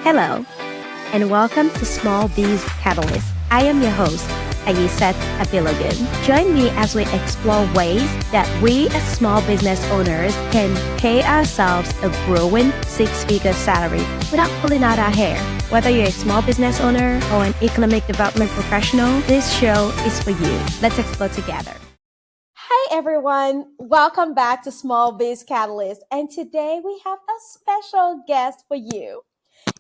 Hello, and welcome to Small Biz Catalyst. I am your host, Ayiset Abilogun. Join me as we explore ways that we as small business owners can pay ourselves a growing six-figure salary without pulling out our hair. Whether you're a small business owner or an economic development professional, this show is for you. Let's explore together. Hi everyone, welcome back to Small Biz Catalyst. And today we have a special guest for you.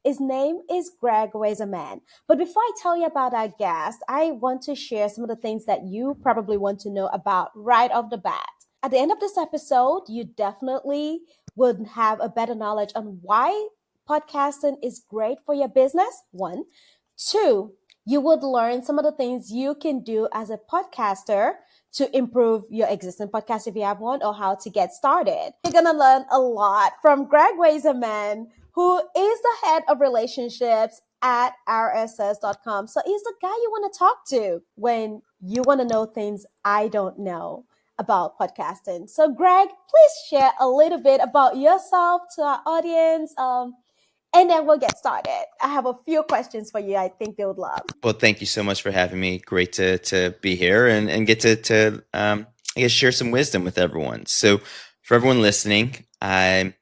His name is Greg Wasserman. But before I tell you about our guest, I want to share some of the things that you probably want to know about right off the bat. At the end of this episode, you definitely would have a better knowledge on why podcasting is great for your business. One. Two, you would learn some of the things you can do as a podcaster to improve your existing podcast if you have one, or how to get started. You're going to learn a lot from Greg Wasserman, who is the head of relationships at rss.com. So he's the guy you want to talk to when you want to know things I don't know about podcasting. So Greg, please share a little bit about yourself to our audience, and then we'll get started. I have a few questions for you I think they would love. Well, thank you so much for having me. Great to be here and get to I guess share some wisdom with everyone. So for everyone listening, my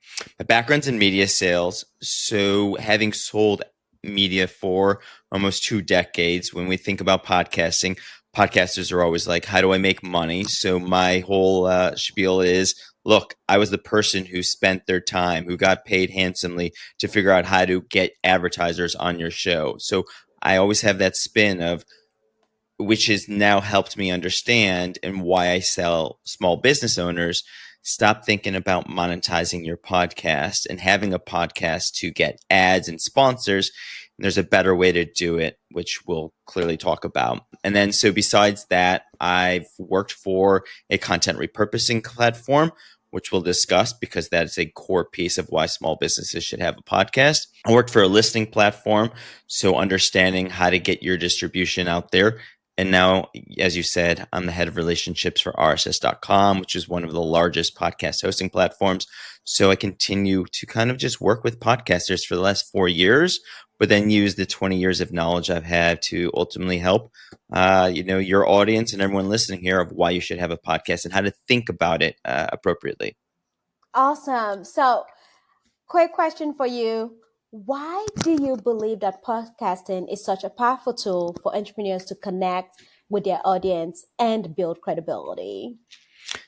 background's in media sales. So having sold media for almost 2 decades, when we think about podcasting, podcasters are always like, how do I make money? So my whole spiel is, look, I was the person who spent their time, who got paid handsomely to figure out how to get advertisers on your show. So I always have that spin of, which has now helped me understand and why I sell small business owners. Stop thinking about monetizing your podcast and having a podcast to get ads and sponsors. And there's a better way to do it, which we'll clearly talk about. And then, so besides that, I've worked for a content repurposing platform, which we'll discuss because that is a core piece of why small businesses should have a podcast. I worked for a listing platform, so understanding how to get your distribution out there. And now, as you said, I'm the head of relationships for rss.com, which is one of the largest podcast hosting platforms. So I continue to kind of just work with podcasters for the last 4 years, but then use the 20 years of knowledge I've had to ultimately help, your audience and everyone listening here of why you should have a podcast and how to think about it appropriately. Awesome. So, quick question for you. Why do you believe that podcasting is such a powerful tool for entrepreneurs to connect with their audience and build credibility?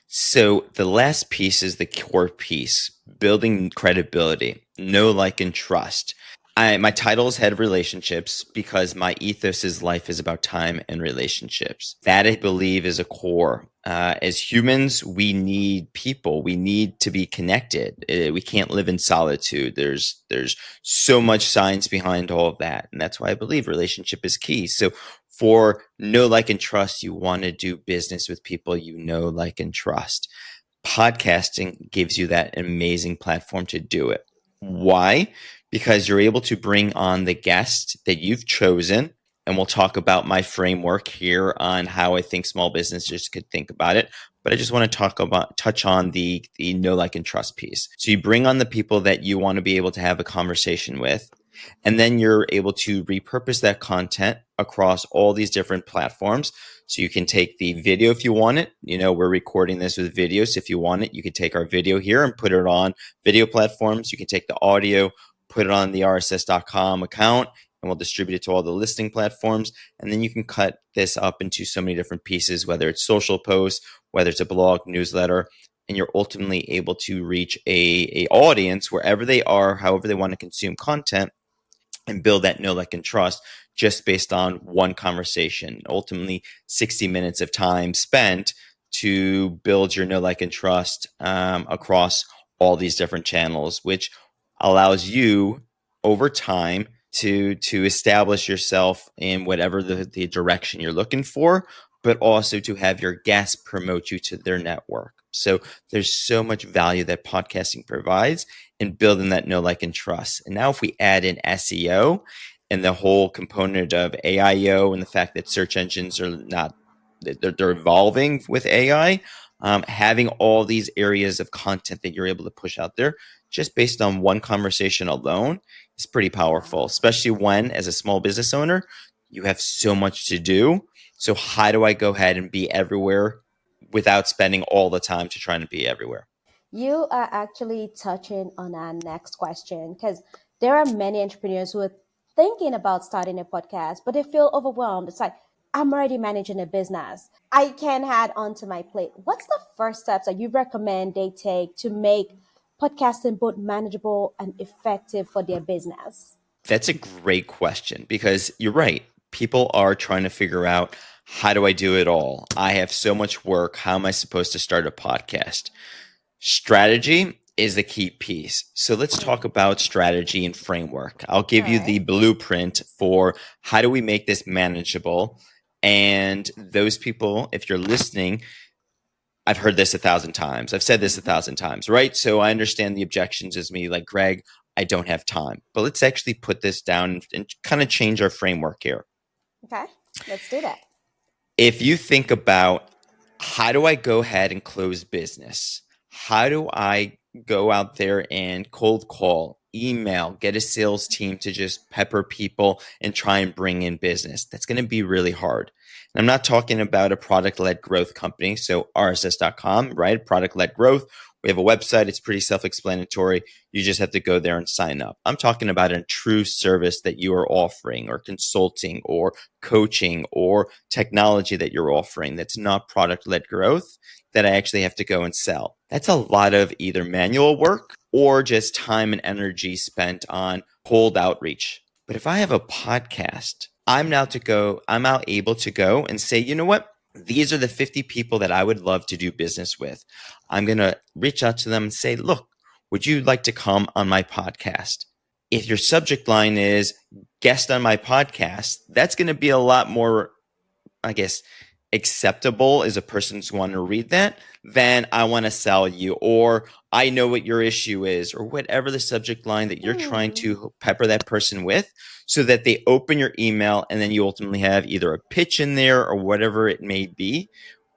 So the last piece is the core piece, building credibility, know, like, and trust. My title is head of relationships because my ethos is life is about time and relationships. That, I believe, is a core. As humans, we need people. We need to be connected. We can't live in solitude. There's so much science behind all of that. And that's why I believe relationship is key. So for know, like, and trust, you want to do business with people you know, like, and trust. Podcasting gives you that amazing platform to do it. Why? Because you're able to bring on the guest that you've chosen. And we'll talk about my framework here on how I think small businesses could think about it. But I just want to touch on the know, like, and trust piece. So you bring on the people that you want to be able to have a conversation with. And then you're able to repurpose that content across all these different platforms. So you can take the video if you want it. We're recording this with video. So if you want it, you can take our video here and put it on video platforms. You can take the audio, put it on the rss.com account, and we'll distribute it to all the listing platforms. And then you can cut this up into so many different pieces, whether it's social posts, whether it's a blog, newsletter, and you're ultimately able to reach a audience wherever they are, however they want to consume content, and build that know, like, and trust just based on one conversation. Ultimately, 60 minutes of time spent to build your know, like, and trust across all these different channels, which allows you over time to establish yourself in whatever the direction you're looking for, but also to have your guests promote you to their network. So there's so much value that podcasting provides in building that know, like, and trust. And now if we add in SEO and the whole component of AIO and the fact that search engines are they're evolving with AI, having all these areas of content that you're able to push out there just based on one conversation alone is pretty powerful, especially when, as a small business owner, you have so much to do. So how do I go ahead and be everywhere without spending all the time to trying to be everywhere? You are actually touching on our next question because there are many entrepreneurs who are thinking about starting a podcast, but they feel overwhelmed. It's like, I'm already managing a business. I can add onto my plate. What's the first steps that you recommend they take to make podcasting both manageable and effective for their business? That's a great question because you're right. People are trying to figure out, how do I do it all? I have so much work. How am I supposed to start a podcast? Strategy is the key piece. So let's talk about strategy and framework. I'll give All you the right. blueprint for how do we make this manageable. And those people, if you're listening, I've heard this 1,000 times. I've said this 1,000 times, right? So I understand the objections as me like, Greg, I don't have time. But let's actually put this down and kind of change our framework here. Okay, let's do that. If you think about, how do I go ahead and close business? How do I go out there and cold call, email, get a sales team to just pepper people and try and bring in business? That's going to be really hard. And I'm not talking about a product-led growth company. So RSS.com, right? Product-led growth. We have a website. It's pretty self-explanatory. You just have to go there and sign up. I'm talking about a true service that you are offering, or consulting, or coaching, or technology that you're offering that's not product-led growth, that I actually have to go and sell. That's a lot of either manual work or just time and energy spent on cold outreach. But if I have a podcast, I'm now able to go and say, you know what? These are the 50 people that I would love to do business with. I'm going to reach out to them and say, look, would you like to come on my podcast? If your subject line is guest on my podcast, that's going to be a lot more, I guess, acceptable as a person's want to read that than I want to sell you, or I know what your issue is, or whatever the subject line that you're trying to pepper that person with, so that they open your email and then you ultimately have either a pitch in there or whatever it may be.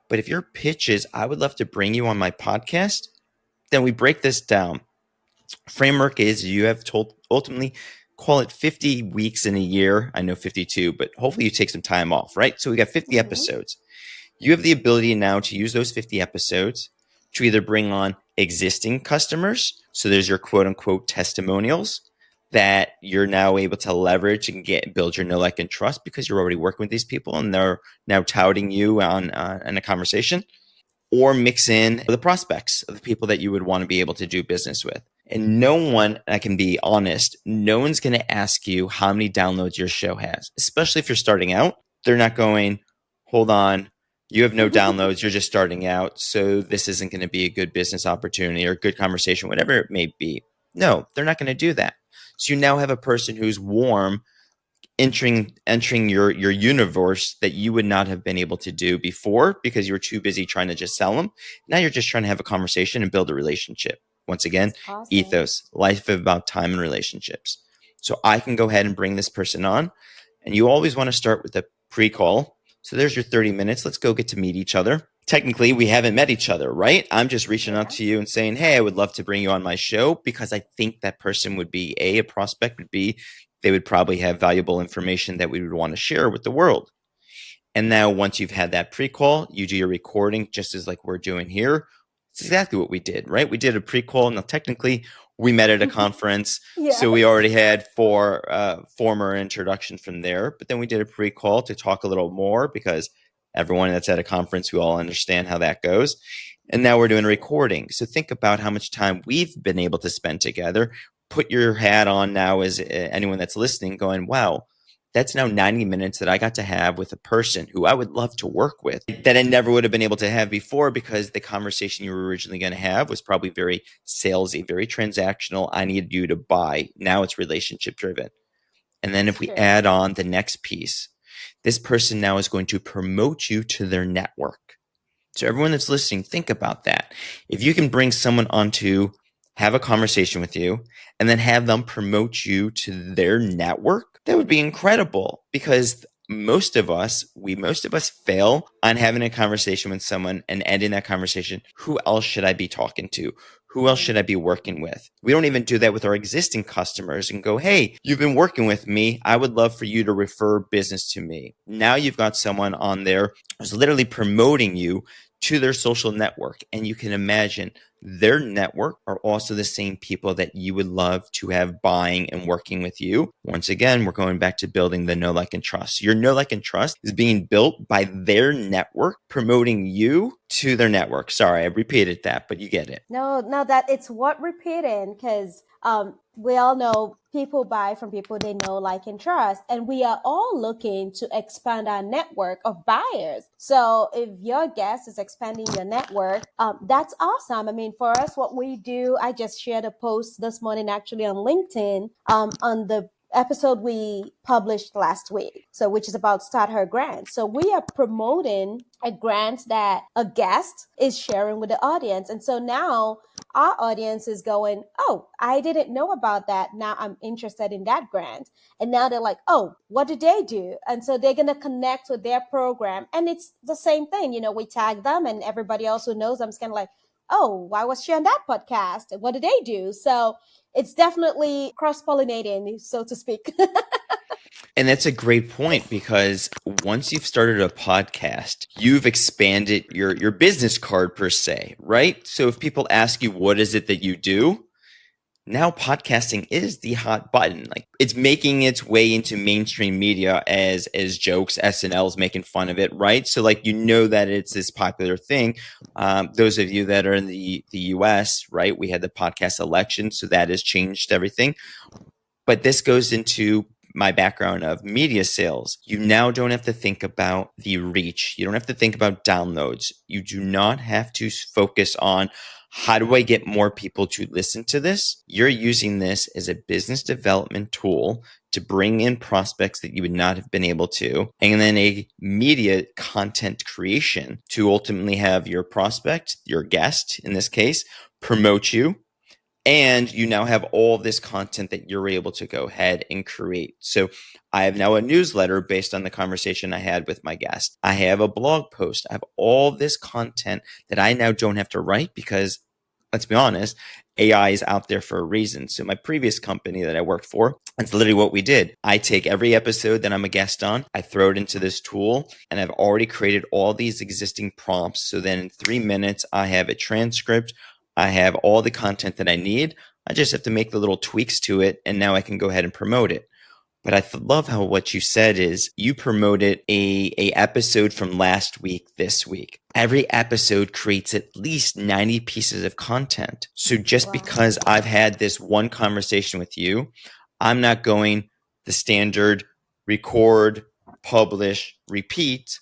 But if your pitch is, I would love to bring you on my podcast, then we break this down. Framework is, you have told ultimately, call it 50 weeks in a year. I know 52, but hopefully you take some time off, right? So we got 50 episodes. You have the ability now to use those 50 episodes to either bring on existing customers. So there's your quote unquote testimonials that you're now able to leverage and build your know, like, and trust, because you're already working with these people and they're now touting you on in a conversation. Or mix in the prospects of the people that you would want to be able to do business with. And no one, I can be honest, no one's going to ask you how many downloads your show has, especially if you're starting out. They're not going, hold on, you have no downloads, you're just starting out, so this isn't going to be a good business opportunity or a good conversation, whatever it may be. No, they're not going to do that. So you now have a person who's warm, entering your universe that you would not have been able to do before because you were too busy trying to just sell them. Now you're just trying to have a conversation and build a relationship. Once again, Awesome. ethos, life about time and relationships. So I can go ahead and bring this person on, and you always want to start with a pre-call. So there's your 30 minutes. Let's go get to meet each other. Technically, we haven't met each other, right? I'm just reaching out to you and saying, hey, I would love to bring you on my show, because I think that person would be a prospect, would be, they would probably have valuable information that we would want to share with the world. And now once you've had that pre-call, you do your recording, just as like we're doing here. It's exactly what we did, right? We did a pre-call. Now, technically, we met at a conference. So we already had former introduction from there. But then we did a pre-call to talk a little more, because everyone that's at a conference, we all understand how that goes. And now we're doing a recording. So think about how much time we've been able to spend together. Put your hat on now as anyone that's listening, going, wow, that's now 90 minutes that I got to have with a person who I would love to work with, that I never would have been able to have before, because the conversation you were originally going to have was probably very salesy, very transactional. I needed you to buy. Now it's relationship driven. And then if we add on the next piece, this person now is going to promote you to their network. So everyone that's listening, think about that. If you can bring someone on to have a conversation with you and then have them promote you to their network, that would be incredible, because most of us fail on having a conversation with someone and ending that conversation. Who else should I be talking to? Who else should I be working with? We don't even do that with our existing customers and go, hey, you've been working with me. I would love for you to refer business to me. Now you've got someone on there who's literally promoting you to their social network. And you can imagine their network are also the same people that you would love to have buying and working with you. Once again, we're going back to building the know, like, and trust. Your know, like, and trust is being built by their network, promoting you to their network. Sorry, I repeated that, but you get it. No, that it's worth repeating because we all know people buy from people they know, like, and trust. And we are all looking to expand our network of buyers. So if your guest is expanding your network, that's awesome. I mean, for us, what we do, I just shared a post this morning actually on LinkedIn on the episode we published last week, so which is about Start Her Grant. So we are promoting a grant that a guest is sharing with the audience. And so now our audience is going, oh, I didn't know about that. Now I'm interested in that grant. And now they're like, oh, what do they do? And so they're going to connect with their program. And it's the same thing. You know, we tag them and everybody else who knows them is kind of like, oh, why was she on that podcast? What do they do? So it's definitely cross-pollinating, so to speak. And that's a great point because once you've started a podcast, you've expanded your business card per se, right? So if people ask you, what is it that you do? Now podcasting is the hot button. Like, it's making its way into mainstream media as jokes. SNL is making fun of it, right? So like, you know that it's this popular thing. Those of you that are in the US, right? We had the podcast election, so that has changed everything. But this goes into my background of media sales. You now don't have to think about the reach. You don't have to think about downloads. You do not have to focus on how do I get more people to listen to this? You're using this as a business development tool to bring in prospects that you would not have been able to, and then a media content creation to ultimately have your prospect, your guest in this case, promote you. And you now have all this content that you're able to go ahead and create. So I have now a newsletter based on the conversation I had with my guest. I have a blog post. I have all this content that I now don't have to write because, let's be honest, AI is out there for a reason. So my previous company that I worked for, that's literally what we did. I take every episode that I'm a guest on, I throw it into this tool, and I've already created all these existing prompts. So then in 3 minutes, I have a transcript. I have all the content that I need. I just have to make the little tweaks to it, and now I can go ahead and promote it. But I love how what you said is you promoted a episode from last week this week. Every episode creates at least 90 pieces of content. So just because I've had this one conversation with you, I'm not going the standard record, publish, repeat.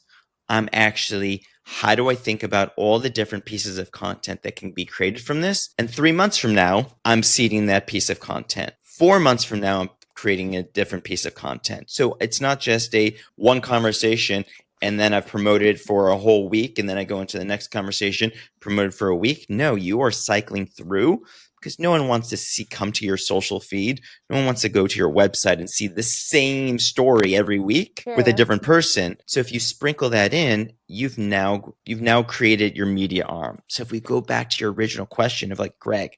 I'm actually, how do I think about all the different pieces of content that can be created from this? And 3 months from now, I'm seeding that piece of content. 4 months from now, I'm creating a different piece of content. So it's not just a one conversation and then I've promoted for a whole week and then I go into the next conversation, promoted for a week. No, you are cycling through because no one wants to come to your social feed. No one wants to go to your website and see the same story every week with a different person. So if you sprinkle that in, you've now created your media arm. So if we go back to your original question of like, Greg,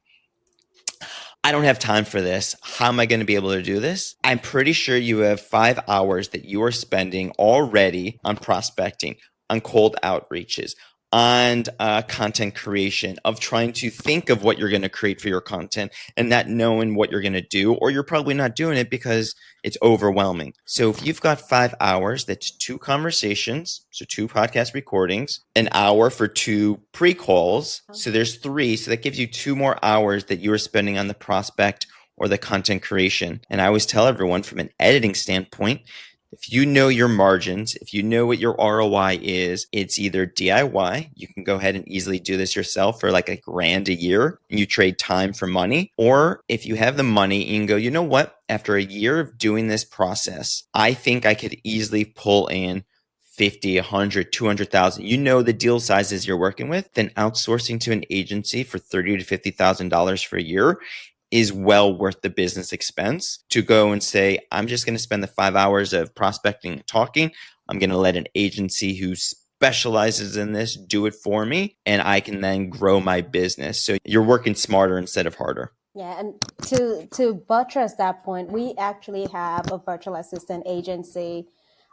I don't have time for this. How am I going to be able to do this? I'm pretty sure you have 5 hours that you are spending already on prospecting, on cold outreaches, on content creation, of trying to think of what you're going to create for your content and not knowing what you're going to do, or you're probably not doing it because it's overwhelming. So if you've got 5 hours, that's 2 conversations, so 2 podcast recordings, an hour for 2 pre-calls. So there's 3. So that gives you 2 more hours that you are spending on the prospect or the content creation. And I always tell everyone from an editing standpoint, if you know your margins, if you know what your ROI is, it's either DIY. You can go ahead and easily do this yourself for like $1,000 a year and you trade time for money. Or if you have the money, you can go, you know what? After a year of doing this process, I think I could easily pull in 50, 100, 200,000. You know the deal sizes you're working with, then outsourcing to an agency for $30,000 to $50,000 for a year is well worth the business expense to go and say, I'm just going to spend the 5 hours of prospecting and talking. I'm going to let an agency who's specializes in this do it for me, and I can then grow my business. So you're working smarter instead of harder. Yeah, and to buttress that point, we actually have a virtual assistant agency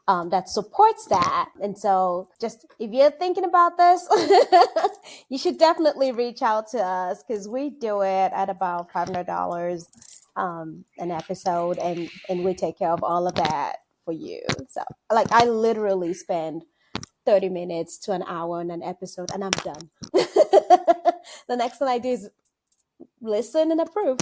that supports that. And so, just if you're thinking about this, you should definitely reach out to us because we do it at about $500 an episode, and we take care of all of that for you. So, like, I literally spend 30 minutes to an hour on an episode, and I'm done. The next thing I do is listen and approve.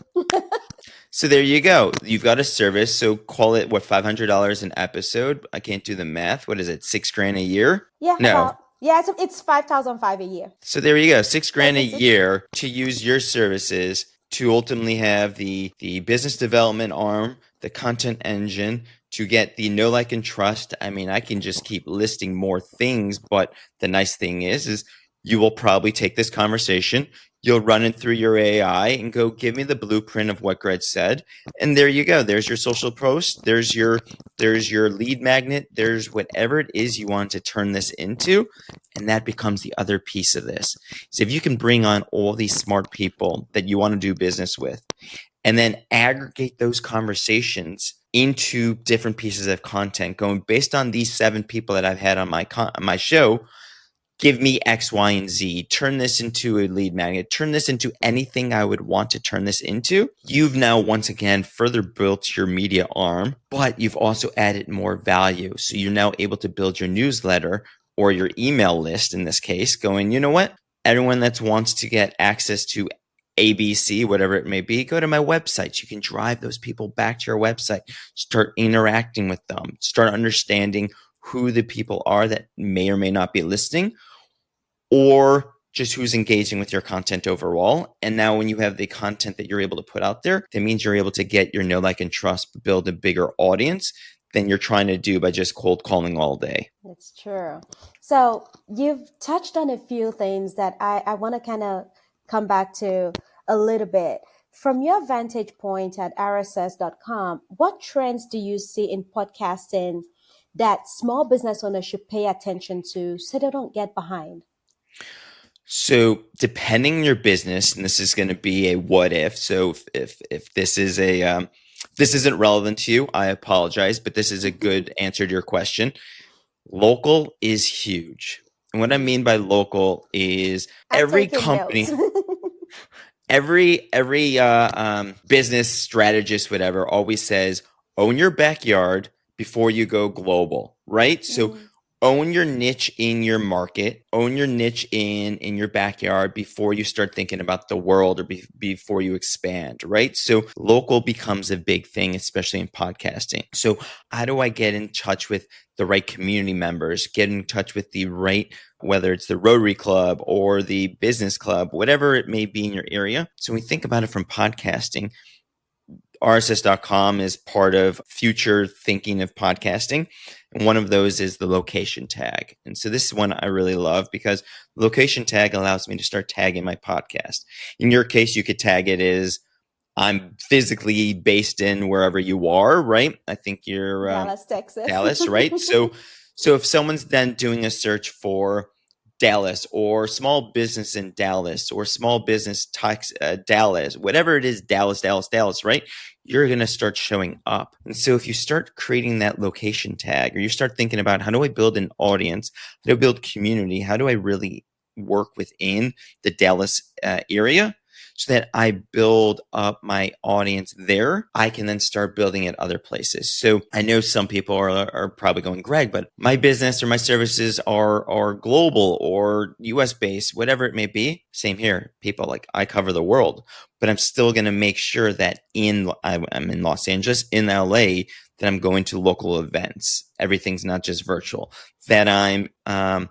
So there you go. You've got a service. So call it what, $500 an episode? I can't do the math. What is it? $6,000 a year? Yeah, No. it's 5,005 a year. So there you go. $6,000 a Yes, year to use your services to ultimately have the business development arm, the content engine, to get the know, like, and trust. I mean, I can just keep listing more things, but the nice thing is you will probably take this conversation, you'll run it through your AI and go, give me the blueprint of what Greg said. And there you go. There's your social post. There's your lead magnet. There's whatever it is you want to turn this into. And that becomes the other piece of this. So if you can bring on all these smart people that you want to do business with, and then aggregate those conversations into different pieces of content, going based on these 7 people that I've had on my show, give me X, Y, and Z. Turn this into a lead magnet. Turn this into anything I would want to turn this into. You've now, once again, further built your media arm, but you've also added more value. So you're now able to build your newsletter or your email list, in this case, going, you know what? Everyone that wants to get access to ABC, whatever it may be, go to my website. You can drive those people back to your website, start interacting with them, start understanding who the people are that may or may not be listening, or just who's engaging with your content overall. And now when you have the content that you're able to put out there, that means you're able to get your know, like, and trust, build a bigger audience than you're trying to do by just cold calling all day. That's true. So you've touched on a few things that I want to kind of come back to a little bit. From your vantage point at rss.com, what trends do you see in podcasting that small business owners should pay attention to so they don't get behind? So depending on your business, and this is going to be a what if. So if this is this isn't relevant to you, I apologize, but this is a good answer to your question. Local is huge. And what I mean by local is every company, every business strategist, whatever, always says, own your backyard before you go global, right? So own your niche in your market, own your niche in your backyard before you start thinking about the world or before you expand, right? So local becomes a big thing, especially in podcasting. So how do I get in touch with the right community members, get in touch with the right, whether it's the Rotary Club or the business club, whatever it may be in your area. So when we think about it from podcasting, rss.com is part of future thinking of podcasting. And one of those is the location tag. And so this is one I really love because location tag allows me to start tagging my podcast. In your case, you could tag it as I'm physically based in wherever you are, right? I think you're Dallas, Texas. Dallas, right? So if someone's then doing a search for Dallas or small business in Dallas or small business Dallas, whatever it is, Dallas, right? You're going to start showing up. And so if you start creating that location tag or you start thinking about how do I build an audience, how do I build community, how do I really work within the Dallas area, so that I build up my audience there, I can then start building at other places. So I know some people are probably going, Greg, but my business or my services are global or US based, whatever it may be. Same here. People, like, I cover the world, but I'm still going to make sure that I'm in Los Angeles, in LA, that I'm going to local events. Everything's not just virtual, that I'm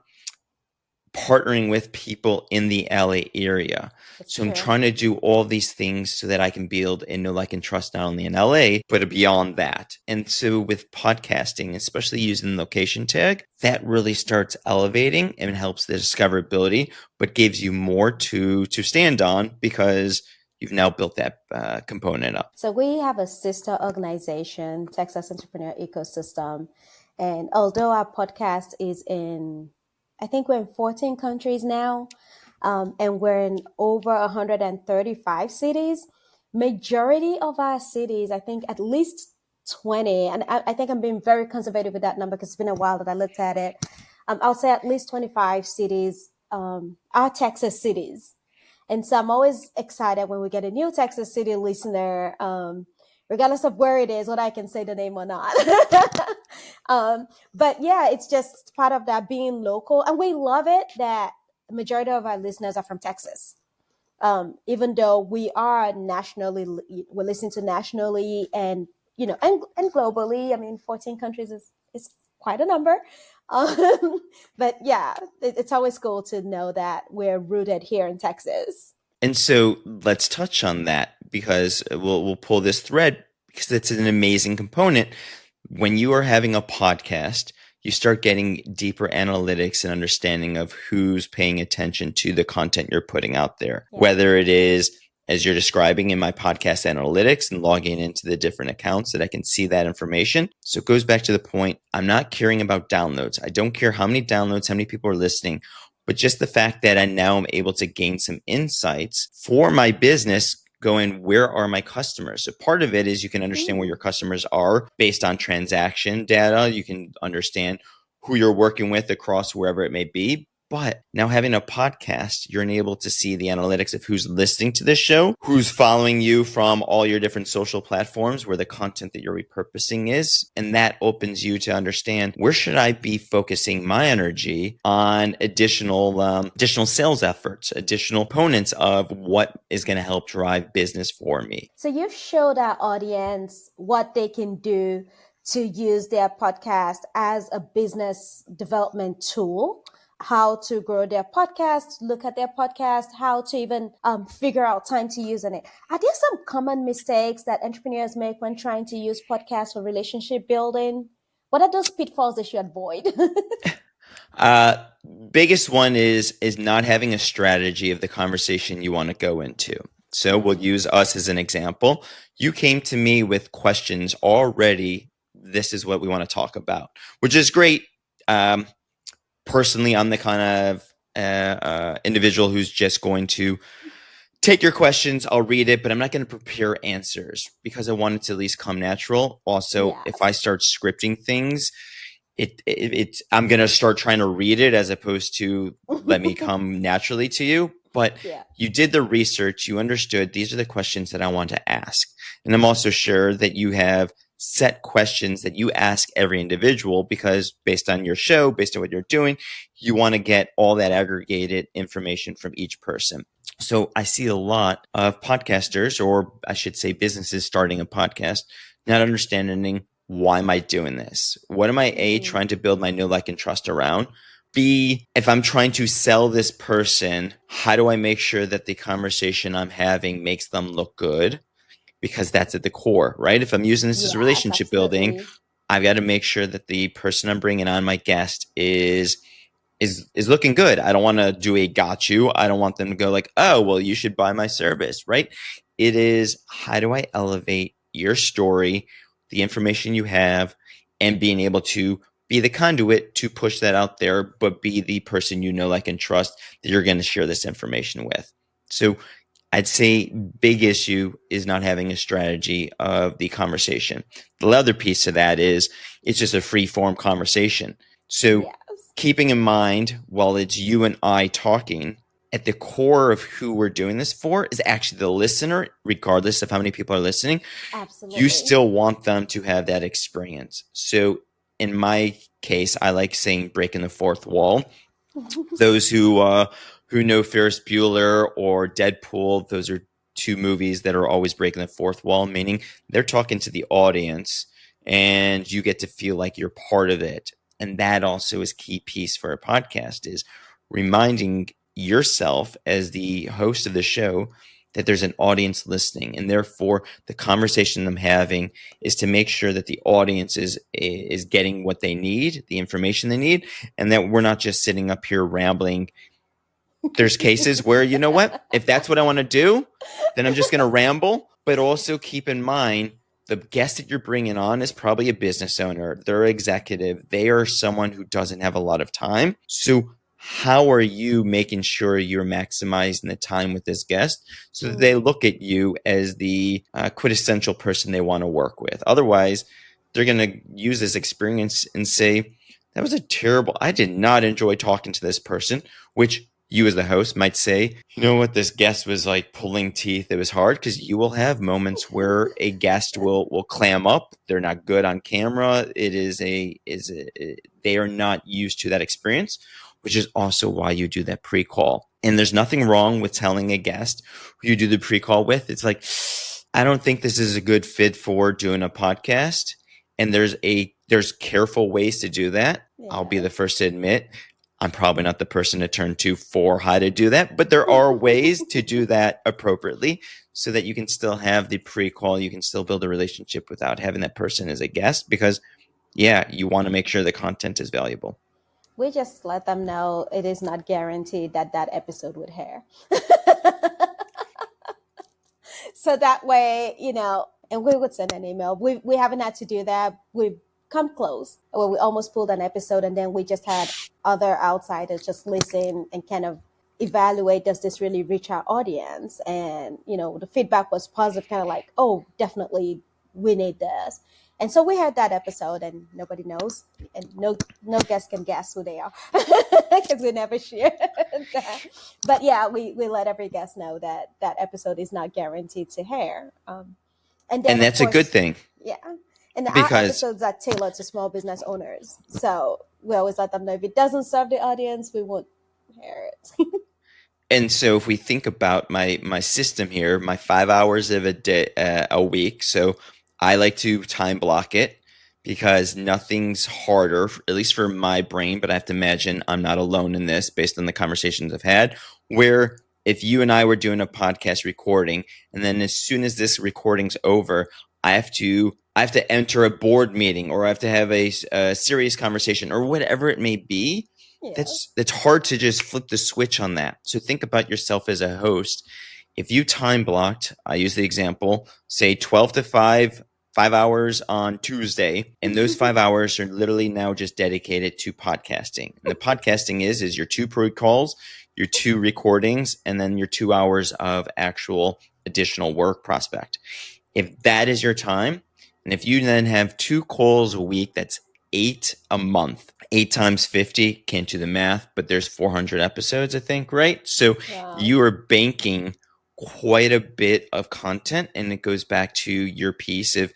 partnering with people in the LA area. So I'm trying to do all these things so that I can build and know, like, and trust not only in LA, but beyond that. And so with podcasting, especially using the location tag, that really starts elevating and helps the discoverability, but gives you more to stand on because you've now built that component up. So we have a sister organization, Texas Entrepreneur Ecosystem. And although our podcast is in I think we're in 14 countries now, and we're in over 135 cities. Majority of our cities, I think at least 20, and I think I'm being very conservative with that number because it's been a while that I looked at it. I'll say at least 25 cities are Texas cities. And so I'm always excited when we get a new Texas City listener, regardless of where it is, whether I can say the name or not. But yeah, it's just part of that being local. And we love it that the majority of our listeners are from Texas. Even though we are nationally, we're listening to nationally and, and globally. I mean, 14 countries is quite a number. Um, but yeah, it's always cool to know that we're rooted here in Texas. And so let's touch on that because we'll pull this thread because it's an amazing component. When you are having a podcast, you start getting deeper analytics and understanding of who's paying attention to the content you're putting out there, Yeah. whether it is, as you're describing in my podcast analytics and logging into the different accounts that I can see that information. So it goes back to the point, I'm not caring about downloads. I don't care how many downloads, how many people are listening, but just the fact that I now am able to gain some insights for my business going, where are my customers? So part of it is you can understand where your customers are based on transaction data. You can understand who you're working with across wherever it may be. But now having a podcast, you're able to see the analytics of who's listening to this show, who's following you from all your different social platforms where the content that you're repurposing is. And that opens you to understand where should I be focusing my energy on additional sales efforts, additional components of what is going to help drive business for me. So you've showed our audience what they can do to use their podcast as a business development tool, how to grow their podcast, look at their podcast, how to even figure out time to use in it. Are there some common mistakes that entrepreneurs make when trying to use podcasts for relationship building? What are those pitfalls they should avoid? Biggest one is not having a strategy of the conversation you want to go into. So we'll use us as an example. You came to me with questions already. This is what we want to talk about, which is great. Personally, I'm the kind of individual who's just going to take your questions. I'll read it, but I'm not going to prepare answers because I want it to at least come natural. Also, Yes. if I start scripting things, I'm going to start trying to read it as opposed to let me come naturally to you. But you did the research, you understood these are the questions that I want to ask. And I'm also sure that you have set questions that you ask every individual because based on your show, based on what you're doing, you want to get all that aggregated information from each person. So I see a lot of podcasters, or I should say businesses starting a podcast, not understanding why am I doing this? What am I, A, trying to build my know, like, and trust around? B, if I'm trying to sell this person, how do I make sure that the conversation I'm having makes them look good? Because that's at the core, right? If I'm using this as relationship building, I've got to make sure that the person I'm bringing on, my guest, is looking good. I don't want to do a got you. I don't want them to go like, oh, well, you should buy my service, right? It is, how do I elevate your story, the information you have, and being able to be the conduit to push that out there, but be the person you know, like, and trust that you're going to share this information with. So I'd say big issue is not having a strategy of the conversation. The other piece of that is it's just a free form conversation. So keeping in mind, while it's you and I talking, at the core of who we're doing this for is actually the listener, regardless of how many people are listening. Absolutely. You still want them to have that experience. So in my case, I like saying breaking the fourth wall. Those who know Ferris Bueller or Deadpool, those are two movies that are always breaking the fourth wall, meaning they're talking to the audience and you get to feel like you're part of it. And that also is key piece for a podcast, is reminding yourself as the host of the show that there's an audience listening, and therefore the conversation I'm having is to make sure that the audience is getting what they need, the information they need, and that we're not just sitting up here rambling. There's cases where, you know what, if that's what I want to do, then I'm just going to ramble. But also keep in mind, the guest that you're bringing on is probably a business owner. They're executive. They are someone who doesn't have a lot of time. So how are you making sure you're maximizing the time with this guest so that they look at you as the quintessential person they want to work with? Otherwise, they're going to use this experience and say, that was I did not enjoy talking to this person, which you as the host might say, you know what, this guest was like pulling teeth. It was hard, because you will have moments where a guest will clam up. They're not good on camera. They are not used to that experience, which is also why you do that pre-call. And there's nothing wrong with telling a guest who you do the pre-call with, it's like, I don't think this is a good fit for doing a podcast. And there's careful ways to do that. Yeah. I'll be the first to admit, I'm probably not the person to turn to for how to do that, but there are ways to do that appropriately so that you can still have the pre-call. You can still build a relationship without having that person as a guest, because you want to make sure the content is valuable. We just let them know it is not guaranteed that episode would air. So that way, and we would send an email. We haven't had to do that. We've come close. Well, we almost pulled an episode, and then we just had other outsiders just listen and kind of evaluate, does this really reach our audience? And, the feedback was positive, kind of like, oh, definitely we need this. And so we had that episode, and nobody knows, and no guest can guess who they are because we never share that. But yeah, we let every guest know that episode is not guaranteed to air. And that's a good thing. Yeah. And our episodes are tailored to small business owners. So we always let them know if it doesn't serve the audience, we won't air it. And so if we think about my system here, my 5 hours of a week, so I like to time block it, because nothing's harder, at least for my brain, but I have to imagine I'm not alone in this based on the conversations I've had, where if you and I were doing a podcast recording, and then as soon as this recording's over, I have to enter a board meeting, or I have to have a serious conversation, or whatever it may be. Yeah. That's hard to just flip the switch on that. So think about yourself as a host. If you time blocked, I use the example, say 12 to 5 hours on Tuesday, and those 5 hours are literally now just dedicated to podcasting. And the podcasting is your 2 pre-calls, your 2 recordings, and then your 2 hours of actual additional work prospect. If that is your time, and if you then have 2 calls a week, that's 8 a month. 8 times 50, can't do the math, but there's 400 episodes, I think, right? So you are banking quite a bit of content, and it goes back to your piece of,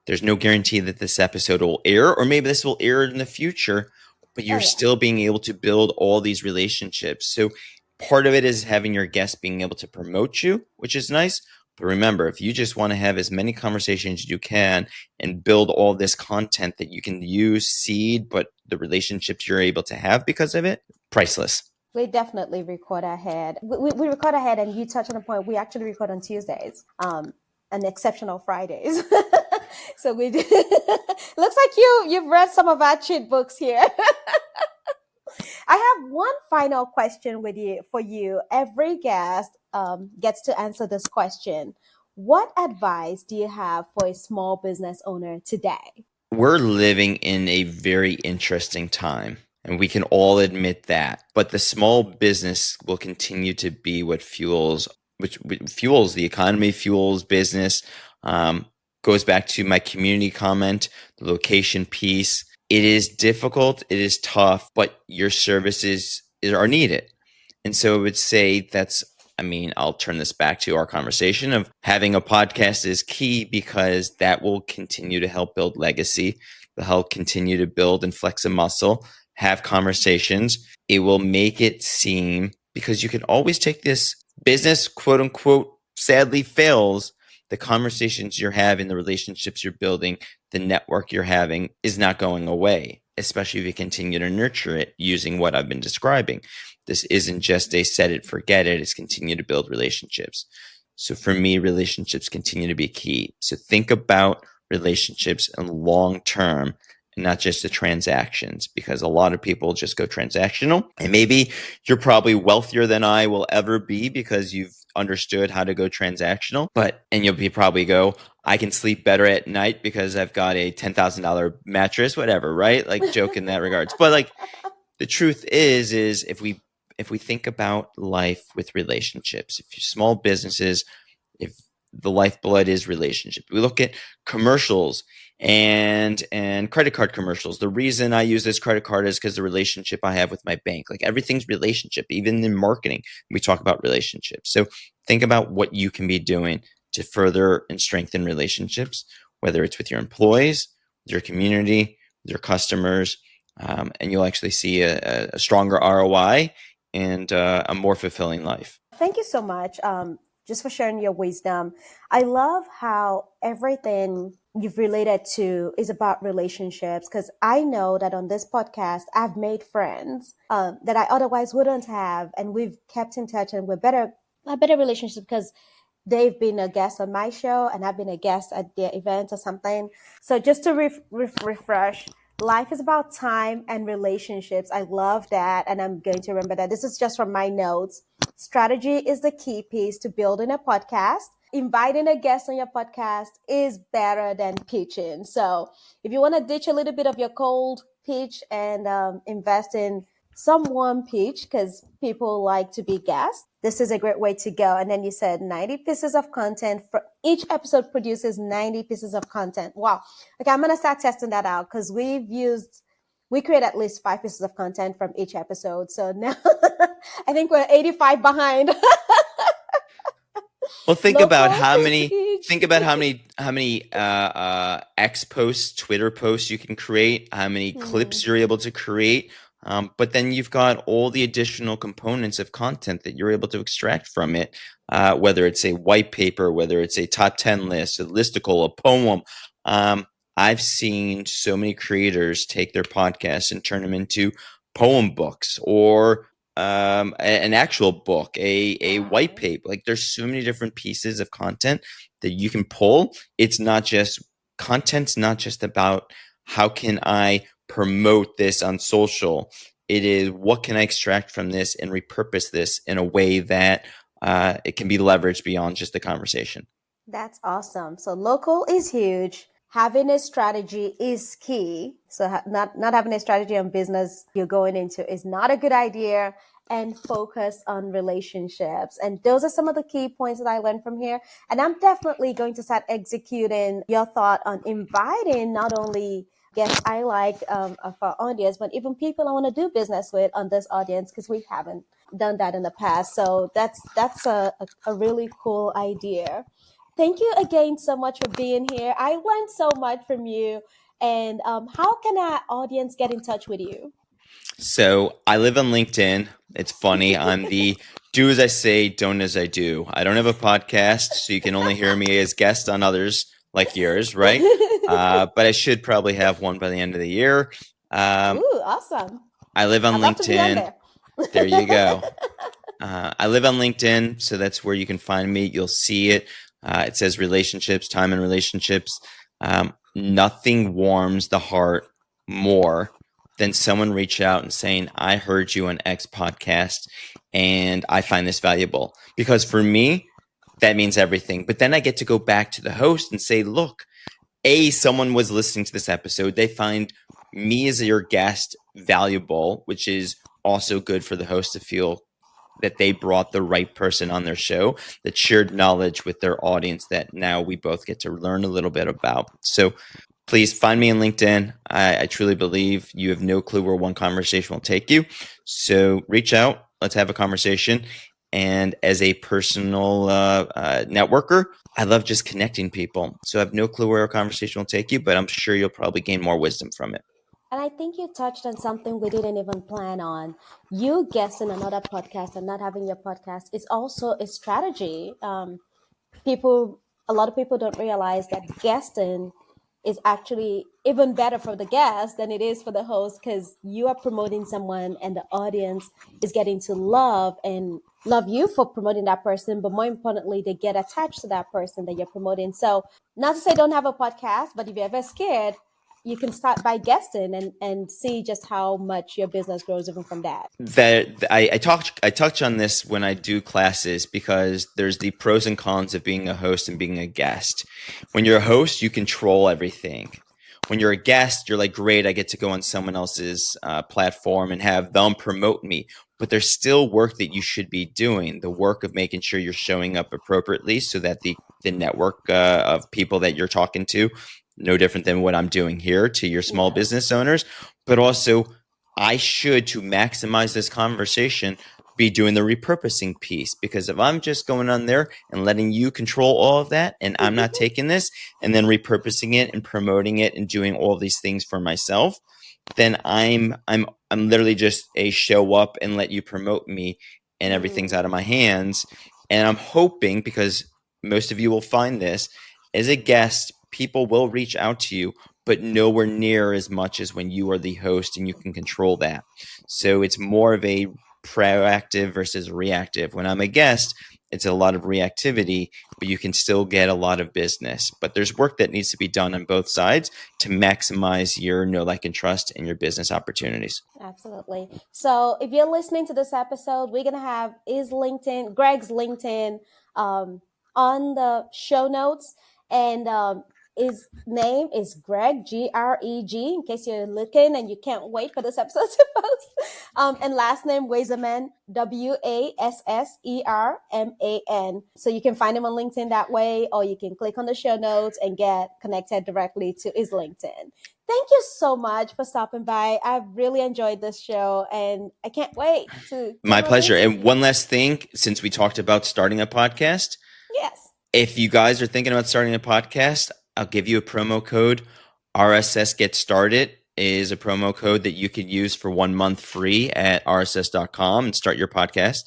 there's no guarantee that this episode will air, or maybe this will air in the future, but you're still being able to build all these relationships. So part of it is having your guests being able to promote you, which is nice. But remember, if you just want to have as many conversations as you can and build all this content that you can use, seed, but the relationships you're able to have because of it, priceless. We definitely record ahead. We record ahead, and you touch on a point. We actually record on Tuesdays, and exceptional Fridays. So we do. Looks like you've read some of our cheat books here. I have one final question for you. Every guest gets to answer this question. What advice do you have for a small business owner today? We're living in a very interesting time, and we can all admit that. But the small business will continue to be what fuels the economy, fuels business. Goes back to my community comment, the location piece. It is difficult, it is tough, but your services are needed. And so I would say I'll turn this back to our conversation of having a podcast is key, because that will continue to help build legacy, to help continue to build and flex a muscle, have conversations. It will make it seem, because you can always take this business, quote unquote, sadly fails. The conversations you're having, the relationships you're building, the network you're having is not going away, especially if you continue to nurture it using what I've been describing. This isn't just a set it, forget it. It's continue to build relationships. So for me, relationships continue to be key. So think about relationships in long term and not just the transactions, because a lot of people just go transactional. And maybe you're probably wealthier than I will ever be because you've understood how to go transactional, and you'll probably go, I can sleep better at night because I've got a $10,000 mattress, whatever, right? Like, joke in that regards. But like, the truth is if we think about life with relationships, if you're small businesses, if the lifeblood is relationship. We look at commercials and credit card commercials. The reason I use this credit card is because the relationship I have with my bank. Like everything's relationship, even in marketing, we talk about relationships. So think about what you can be doing to further and strengthen relationships, whether it's with your employees, your community, your customers, and you'll actually see a stronger ROI and a more fulfilling life. Thank you so much, just for sharing your wisdom. I love how everything you've related to is about relationships, because I know that on this podcast, I've made friends that I otherwise wouldn't have, and we've kept in touch, and a better relationship because they've been a guest on my show and I've been a guest at their event or something. So just to refresh, life is about time and relationships. I love that. And I'm going to remember that. This is just from my notes. Strategy is the key piece to building a podcast. Inviting a guest on your podcast is better than pitching. So if you want to ditch a little bit of your cold pitch and invest in some warm pitch, because people like to be guests, this is a great way to go. And then you said 90 pieces of content. For each episode produces 90 pieces of content. Wow. Okay, I'm going to start testing that out, because we create at least 5 pieces of content from each episode. So now I think we're 85 behind. Well, think about how many X posts, Twitter posts you can create, how many clips you're able to create. But then you've got all the additional components of content that you're able to extract from it, whether it's a white paper, whether it's a top 10 list, a listicle, a poem. I've seen so many creators take their podcasts and turn them into poem books or an actual book, a white paper. Like there's so many different pieces of content that you can pull. Content's not just about how can I promote this on social. It is what can I extract from this and repurpose this in a way that it can be leveraged beyond just the conversation. That's awesome. So local is huge. Having a strategy is key. So not having a strategy on business you're going into is not a good idea. And focus on relationships. And those are some of the key points that I learned from here. And I'm definitely going to start executing your thought on inviting not only guests I like of our audience, but even people I want to do business with on this audience, because we haven't done that in the past. So that's a really cool idea. Thank you again so much for being here. I learned so much from you. And how can our audience get in touch with you? So I live on LinkedIn. It's funny. I'm the do as I say, don't as I do. I don't have a podcast, so you can only hear me as guest on others like yours, right? But I should probably have one by the end of the year. Ooh, awesome. I live on LinkedIn. There you go. I live on LinkedIn, so that's where you can find me. You'll see it. It says relationships, time and relationships. Nothing warms the heart more than someone reach out and saying, I heard you on X podcast and I find this valuable. Because for me, that means everything. But then I get to go back to the host and say, look, someone was listening to this episode. They find me as your guest valuable, which is also good for the host to feel that they brought the right person on their show, that shared knowledge with their audience that now we both get to learn a little bit about. So please find me on LinkedIn. I truly believe you have no clue where one conversation will take you. So reach out. Let's have a conversation. And as a personal networker, I love just connecting people. So I have no clue where a conversation will take you, but I'm sure you'll probably gain more wisdom from it. And I think you touched on something we didn't even plan on. You guessing another podcast and not having your podcast is also a strategy. A lot of people don't realize that guesting is actually even better for the guest than it is for the host, because you are promoting someone and the audience is getting to love you for promoting that person. But more importantly, they get attached to that person that you're promoting. So not to say don't have a podcast, but if you're ever scared, you can start by guesting and see just how much your business grows even from that. I touch on this when I do classes, because there's the pros and cons of being a host and being a guest. When you're a host, you control everything. when you're a guest, you're like, great, I get to go on someone else's platform and have them promote me. But there's still work that you should be doing, the work of making sure you're showing up appropriately so that the network of people that you're talking to, no different than what I'm doing here to your small business owners, but also I should, to maximize this conversation, be doing the repurposing piece, because if I'm just going on there and letting you control all of that and I'm not taking this and then repurposing it and promoting it and doing all these things for myself, then I'm literally just a show up and let you promote me and everything's out of my hands. And I'm hoping, because most of you will find this, as a guest, people will reach out to you, but nowhere near as much as when you are the host and you can control that. So it's more of a proactive versus reactive. When I'm a guest, it's a lot of reactivity, but you can still get a lot of business. But there's work that needs to be done on both sides to maximize your know, like, and trust and your business opportunities. Absolutely. So if you're listening to this episode, we're going to have Greg's LinkedIn on the show notes. And his name is Greg, Greg, in case you're looking and you can't wait for this episode to post. And last name, Wasserman, Wasserman. So you can find him on LinkedIn that way, or you can click on the show notes and get connected directly to his LinkedIn. Thank you so much for stopping by. I've really enjoyed this show and I can't wait to. My pleasure. And one last thing, since we talked about starting a podcast. Yes. If you guys are thinking about starting a podcast, I'll give you a promo code. RSS Get Started is a promo code that you could use for 1 month free at rss.com and start your podcast.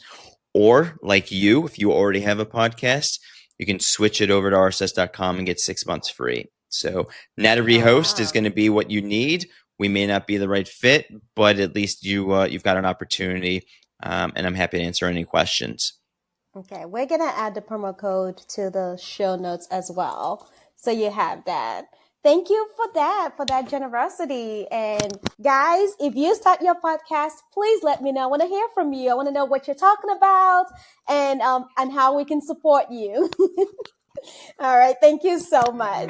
Or like you, if you already have a podcast, you can switch it over to rss.com and get 6 months free. So not every host is going to be what you need. We may not be the right fit, but at least you've got an opportunity, and I'm happy to answer any questions. Okay, we're going to add the promo code to the show notes as well. So you have that. Thank you for that generosity. And guys, if you start your podcast, please let me know. I want to hear from you. I want to know what you're talking about and how we can support you. All right. Thank you so much.